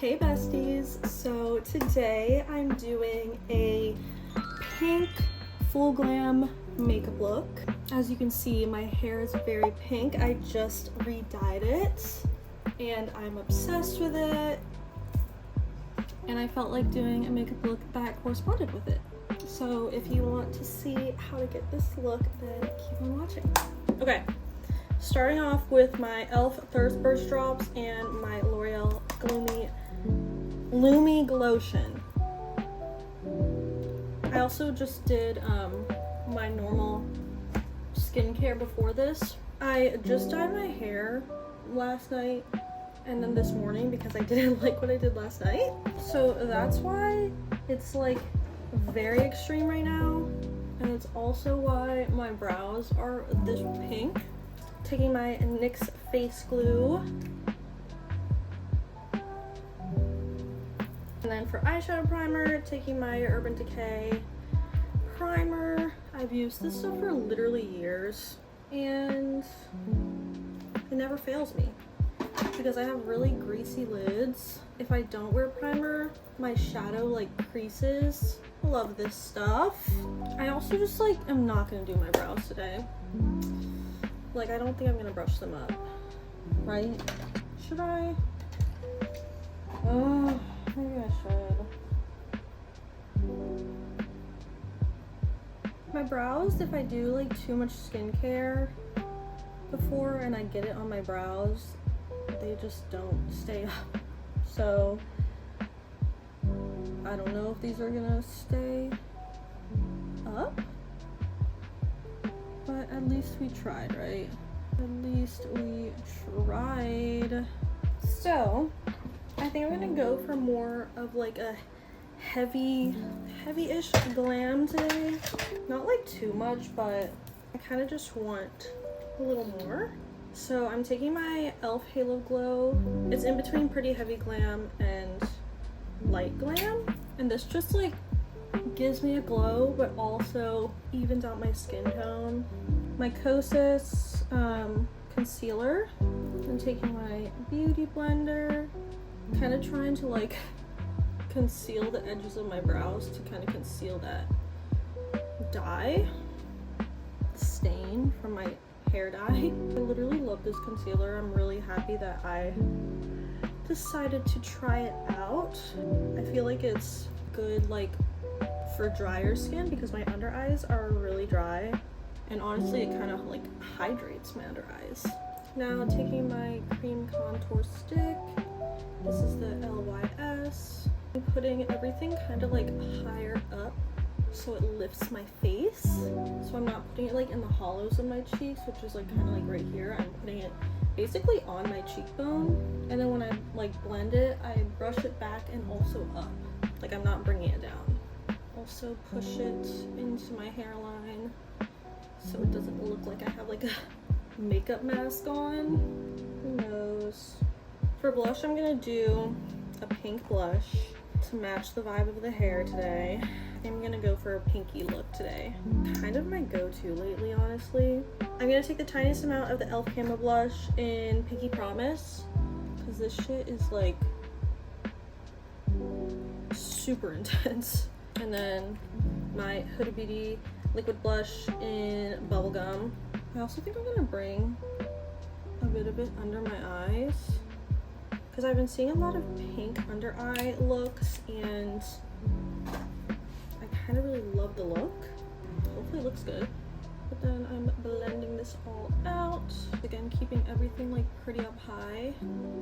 Hey besties, so today I'm doing a pink full glam makeup look. As you can see, my hair is very pink. I just re-dyed it and I'm obsessed with it, and I felt like doing a makeup look that corresponded with it. So if you want to see how to get this look, then keep on watching. Okay, starting off with my e.l.f. Thirst Burst Drops and my L'Oreal Lumi Glotion. I also just did my normal skincare before this. I just dyed my hair last night and then this morning because I didn't like what I did last night. So that's why it's like very extreme right now. And it's also why my brows are this pink. Taking my NYX face glue. And then for eyeshadow primer, taking my Urban Decay primer. I've used this stuff for literally years and it never fails me because I have really greasy lids. If I don't wear primer, my shadow like creases. Love this stuff. I also just like am not gonna do my brows today. Like, I don't think I'm gonna brush them up, right? Should I? Oh, maybe I should. My brows, if I do like too much skincare before and I get it on my brows, they just don't stay up. So, I don't know if these are gonna stay up. But at least we tried, right? At least we tried. So, I think I'm gonna go for more of like a heavy-ish glam today. Not like too much, but I kind of just want a little more. So I'm taking my e.l.f. Halo Glow. It's in between pretty heavy glam and light glam. And this just like gives me a glow, but also evens out my skin tone. My Kosas concealer. I'm taking my beauty blender, kind of trying to like conceal the edges of my brows to kind of conceal that dye stain from my hair dye. I literally love this concealer. I'm really happy that I decided to try it out. I feel like it's good like for drier skin because my under eyes are really dry, and honestly it kind of like hydrates my under eyes. Now taking my cream contour stick. This is the LYS. I'm putting everything kind of like higher up so it lifts my face. So I'm not putting it like in the hollows of my cheeks, which is like kind of like right here. I'm putting it basically on my cheekbone, and then when I like blend it, I brush it back and also up. Like I'm not bringing it down. Also push it into my hairline so it doesn't look like I have like a makeup mask on. Who knows? For blush, I'm gonna do a pink blush to match the vibe of the hair today. I'm gonna go for a pinky look today. Kind of my go-to lately, honestly. I'm gonna take the tiniest amount of the e.l.f. Camo Blush in Pinky Promise because this shit is like super intense. And then my Huda Beauty liquid blush in Bubblegum. I also think I'm gonna bring a bit of it under my eyes because I've been seeing a lot of pink under eye looks and I kind of really love the look. Hopefully it looks good. But then I'm blending this all out. Again, keeping everything like pretty up high.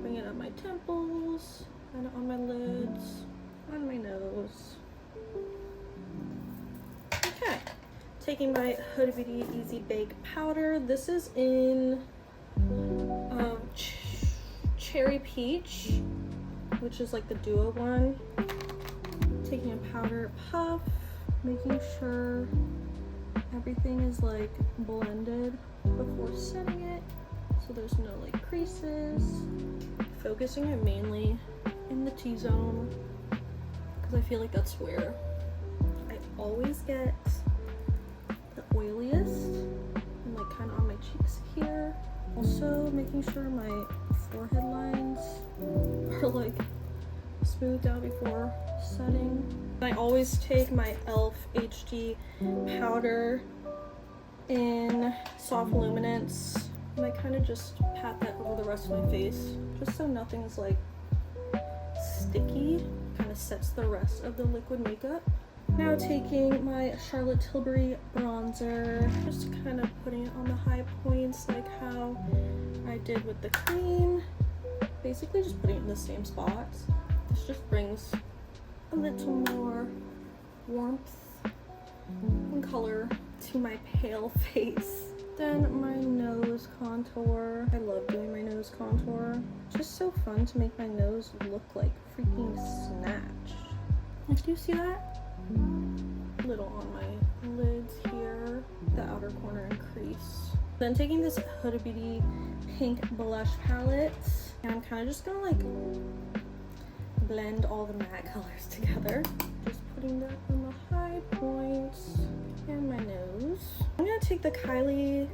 Bringing it up my temples, and on my lids, on my nose. Okay. Taking my Huda Beauty Easy Bake Powder. This is in Cherry Peach, which is like the duo one. Taking a powder puff, making sure everything is like blended before setting it so there's no like creases. Focusing it mainly in the T-zone because I feel like that's where I always get the oiliest, and like kind of on my cheeks here. Also making sure my forehead lines are like smoothed out before setting. I always take my e.l.f. HD powder in Soft Luminance, and I kind of just pat that over the rest of my face, just so nothing's like sticky. Kind of sets the rest of the liquid makeup. Now taking my Charlotte Tilbury bronzer, just kind of putting it on the high points like how I did with the cream. Basically just putting it in the same spots. This just brings a little more warmth and color to my pale face. Then my nose contour. I love doing my nose contour. It's just so fun to make my nose look like freaking snatched. Like, do you see that? A little on my lids here, the outer corner and crease. Then taking this Huda Beauty pink blush palette, and I'm kind of just gonna like blend all the matte colors together. Just putting that on the high points and my nose. I'm gonna take the Kylie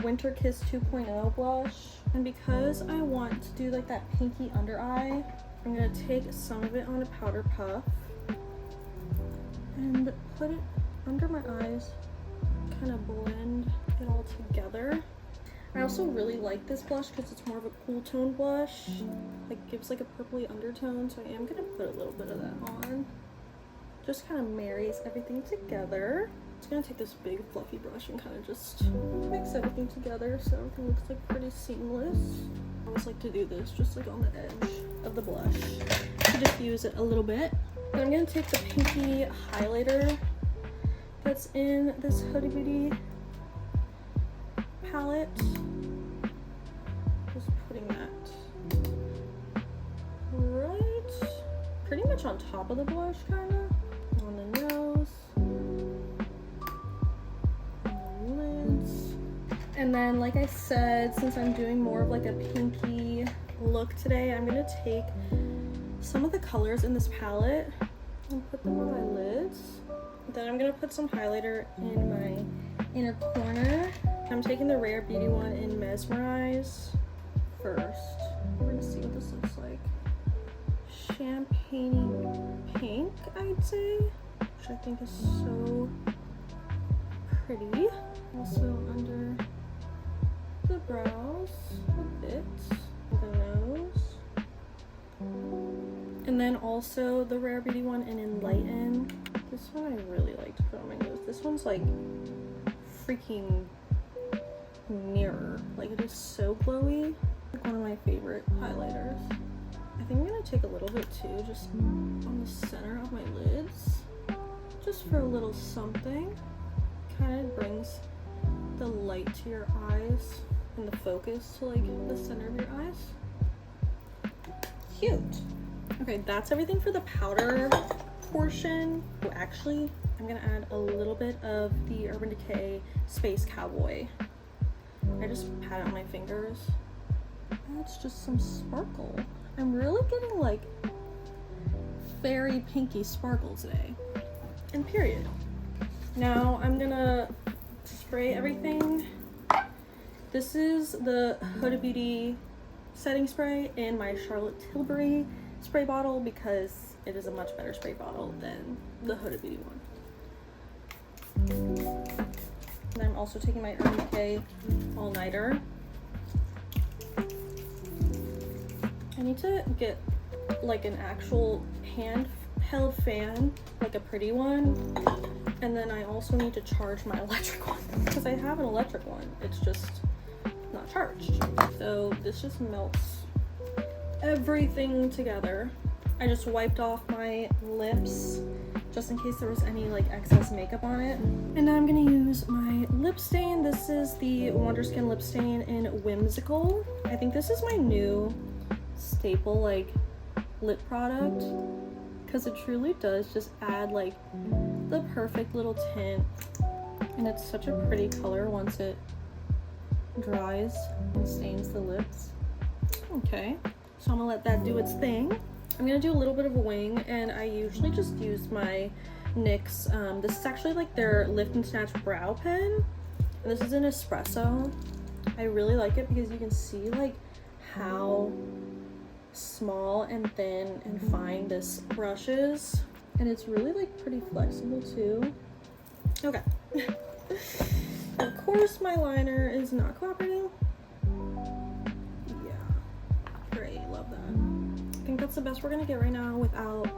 Winter Kiss 2.0 blush, and because I want to do like that pinky under eye, I'm gonna take some of it on a powder puff and put it under my eyes, kind of blend it all together. I also really like this blush because it's more of a cool tone blush. Like, gives like a purpley undertone, so I am gonna put a little bit of that on. Just kind of marries everything together. I'm just gonna take this big fluffy brush and kind of just mix everything together so everything looks like pretty seamless. I always like to do this just like on the edge of the blush to diffuse it a little bit. Then I'm gonna take the pinky highlighter that's in this Huda Beauty palette. Just putting that right pretty much on top of the blush, kind of on the nose, on the lids. And then, like I said, since I'm doing more of like a pinky look today, I'm gonna take some of the colors in this palette and put them on my lids. Then I'm gonna put some highlighter in my inner corner. I'm taking the Rare Beauty one in Mesmerize first. We're gonna see what this looks like. Champagne pink, I'd say, which I think is so pretty. Also under the brows a bit, the nose. And then also the Rare Beauty one in Enlighten. This one I really like to put on my nose. This one's like freaking mirror. Like, it is so glowy. Like one of my favorite highlighters. I think I'm gonna take a little bit too, just on the center of my lids. Just for a little something. Kind of brings the light to your eyes and the focus to like the center of your eyes. Cute. Okay, that's everything for the powder portion. Oh, actually, I'm gonna add a little bit of the Urban Decay Space Cowboy. I just pat it on my fingers. That's just some sparkle. I'm really getting like fairy pinky sparkle today. And period. Now I'm gonna spray everything. This is the Huda Beauty setting spray in my Charlotte Tilbury spray bottle because it is a much better spray bottle than the Huda Beauty one. And I'm also taking my Urban Decay All Nighter. I need to get like an actual hand-held fan, like a pretty one. And then I also need to charge my electric one because I have an electric one. It's just not charged. So this just melts everything together. I just wiped off my lips just in case there was any like excess makeup on it. And now I'm gonna use my lip stain. This is the Wonderskin lip stain in Whimsical. I think this is my new staple like lip product because it truly does just add like the perfect little tint, and it's such a pretty color once it dries and stains the lips. Okay, so I'm gonna let that do its thing. I'm gonna do a little bit of a wing, and I usually just use my NYX, this is actually like their Lift and Snatch brow pen, and this is an espresso. I really like it because you can see like how small and thin and fine this brush is. And it's really like pretty flexible too. Okay. Of course my liner is not cooperating. Yeah, great, love that. I think that's the best we're gonna get right now without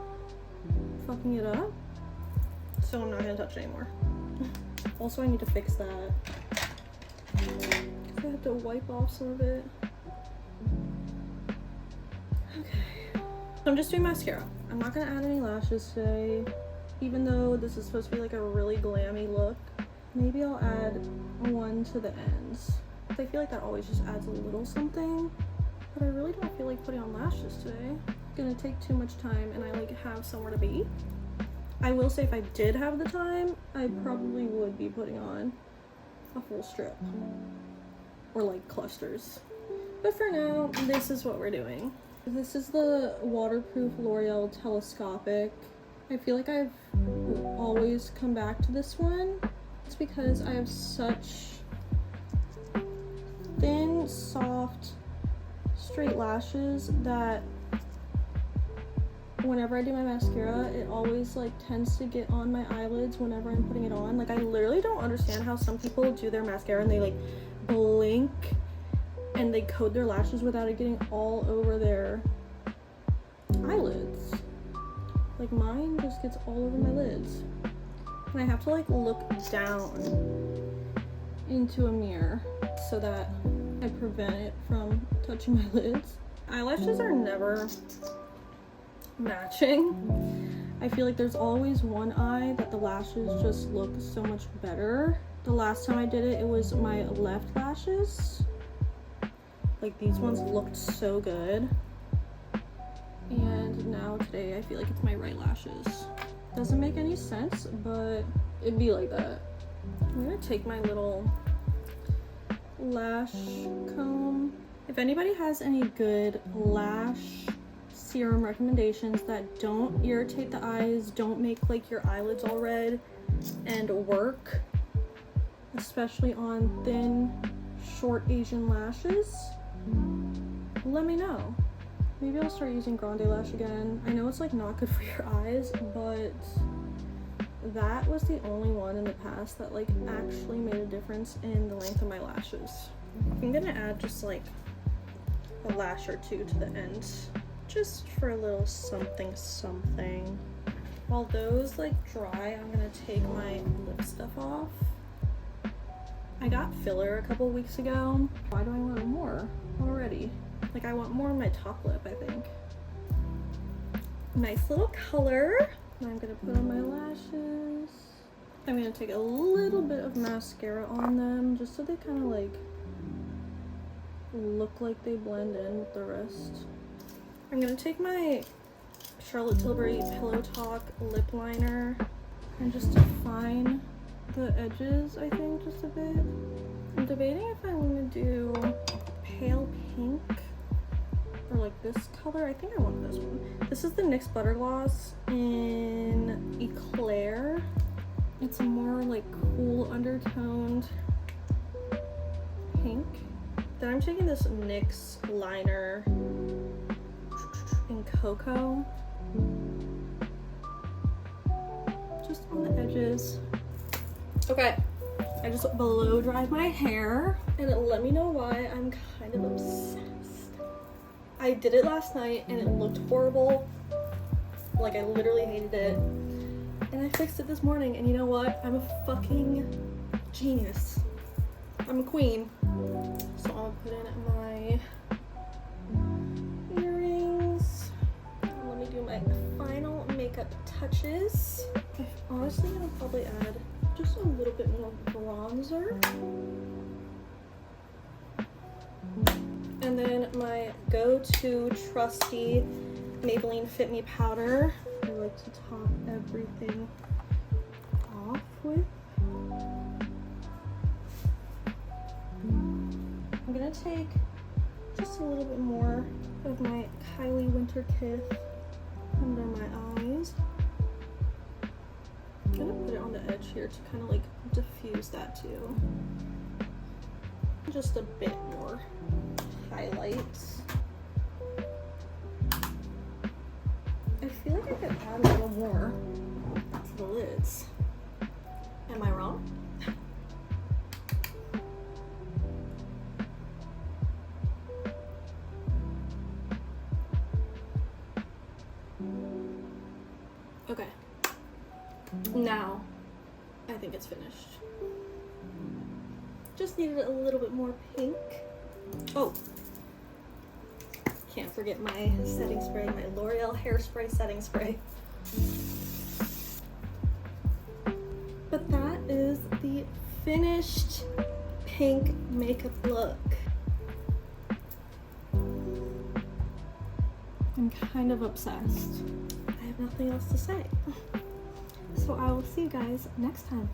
fucking it up. So I'm not gonna touch it anymore. Also, I need to fix that. I have to wipe off some of it. Okay. So I'm just doing mascara. I'm not gonna add any lashes today, even though this is supposed to be like a really glammy look. Maybe I'll add one to the ends. I feel like that always just adds a little something, but I really don't feel like putting on lashes today. It's gonna take too much time and I like have somewhere to be. I will say if I did have the time, I probably would be putting on a full strip or like clusters. But for now, this is what we're doing. This is the waterproof L'Oreal Telescopic. I feel like I've always come back to this one. It's because I have such thin, soft, straight lashes that whenever I do my mascara, it always like tends to get on my eyelids whenever I'm putting it on. Like I literally don't understand how some people do their mascara and they like blink and they coat their lashes without it getting all over their eyelids. Like mine just gets all over my lids. And I have to like look down into a mirror so that I prevent it from touching my lids. Eyelashes are never matching. I feel like there's always one eye that the lashes just look so much better. The last time I did it, it was my left lashes. Like these ones looked so good. And now today I feel like it's my right lashes. Doesn't make any sense, but it'd be like that. I'm gonna take my little lash comb. If anybody has any good lash serum recommendations that don't irritate the eyes, don't make like your eyelids all red, and work, especially on thin, short Asian lashes, let me know. Maybe I'll start using Grande Lash again. I know it's like not good for your eyes, but that was the only one in the past that like actually made a difference in the length of my lashes. I'm gonna add just like a lash or two to the end, just for a little something something. While those like dry, I'm gonna take my lip stuff off. I got filler a couple weeks ago. Why do I want more already? Like I want more on my top lip, I think. Nice little color. Now I'm gonna put on my lashes. I'm gonna take a little bit of mascara on them just so they kind of like look like they blend in with the rest. I'm gonna take my Charlotte Tilbury Pillow Talk lip liner and just define the edges, I think, just a bit. I'm debating if I'm gonna do pale pink or like this color. I think I want this one. This is the NYX Butter Gloss in Eclair. It's a more like cool undertoned pink. Then I'm taking this NYX liner in Cocoa, just on the edges. Okay, I just blow dried my hair, and let me know why I'm kind of obsessed. I did it last night and it looked horrible. Like I literally hated it. And I fixed it this morning, and you know what? I'm a fucking genius. I'm a queen. So I'll put in my earrings. Let me do my final makeup touches. Honestly, I'll probably add just a little bit more bronzer. And then my go-to trusty Maybelline Fit Me powder. I like to top everything off with. I'm gonna take just a little bit more of my Kylie Winter Kiss under my eyes. I'm gonna put it on the edge here to kind of like diffuse that too. Just a bit more highlights. feel like I could add a little more to the lids. Am I wrong? Okay, now I think it's finished. Just needed a little bit more pink. Oh, can't forget my setting spray, my L'Oreal hairspray setting spray. But that is the finished pink makeup look. I'm kind of obsessed. I have nothing else to say. So I will see you guys next time.